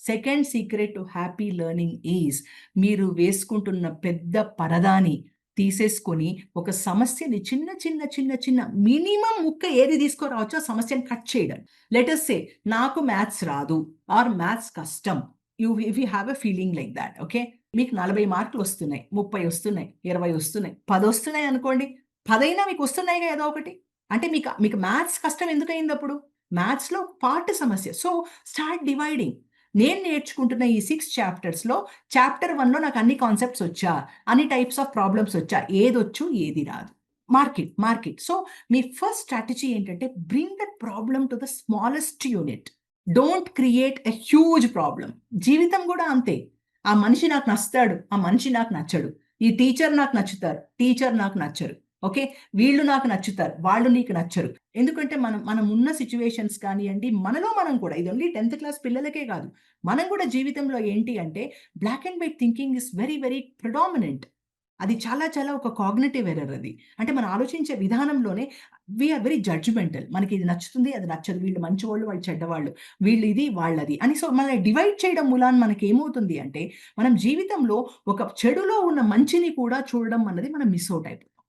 Second secret to happy learning is మీరు వేసుకుంటున్న పెద్ద పరదాని తీసేసుకొని ఒక సమస్యని చిన్న చిన్న చిన్న చిన్న మినిమం ముక్క ఏది తీసుకురావచ్చో ఆ సమస్యను కట్ చేయడం. లెట్ అస్ సే నాకు మ్యాథ్స్ రాదు ఆర్ మ్యాథ్స్ కష్టం. If you have a feeling like that, okay? మీకు 40 మార్కులు వస్తున్నాయి, 30 వస్తున్నాయి, 20 వస్తున్నాయి, 10 వస్తున్నాయి అనుకోండి. 10 అయినా మీకు వస్తున్నాయిగా ఏదో ఒకటి. అంటే మీకు మీకు మ్యాథ్స్ కష్టం ఎందుకయిందప్పుడు? మ్యాథ్స్‌లో పార్ట్ సమస్య. So, start dividing. నేను నేర్చుకుంటున్న ఈ 6 చాప్టర్స్‌లో చాప్టర్ 1లో నాకు అన్ని కాన్సెప్ట్స్ వచ్చా? అన్ని టైప్స్ ఆఫ్ ప్రాబ్లమ్స్ వచ్చా? ఏదొచ్చు, ఏది రాదు? Mark it. సో, మీ ఫస్ట్ స్ట్రాటజీ ఏంటంటే bring that problem to the smallest unit. Don't create a huge problem. జీవితం గూడా అంతే. ఆ మనిషి నాకు నచ్చుతాడు, ఆ మనిషి నాకు నచ్చడు. ఈ టీచర్ నాకు నచ్చుతారు, టీచర్ నాకు నచ్చరు. ఓకే? వీళ్ళు నాకు నచ్చుతారు, వాళ్ళు నీకు నచ్చరు. ఎందుకంటే మనం మనం ఉన్న సిట్యుయేషన్స్ కానియండి, మనలో మనం కూడా ఇది ఓన్లీ 10థ్ క్లాస్ పిల్లలకే కాదు. మనం కూడా జీవితంలో ఏంటి అంటే black and white thinking is very very predominant. అది చాలా చాలా ఒక కాగ్నిటివ్ ఎర్రర్ అది. అంటే మనం ఆలోచించే విధానంలోనే వి ఆర్ వెరీ జడ్జ్‌మెంటల్. మనకి ఇది నచ్చుతుంది, అది నచ్చదు. వీళ్ళు మంచివోళ్ళు, వాళ్ళు చెడ్డవాళ్ళు. వీళ్ళు ఇది, వాళ్ళది అని సో మనల్ని డివైడ్ చేయడం మూలాన మనకేమవుతుంది అంటే, మనం జీవితంలో ఒక చెడులో ఉన్న మంచిని కూడా చూడడం అన్నది మనం మిస్ ఔట్ అయిపోతాం.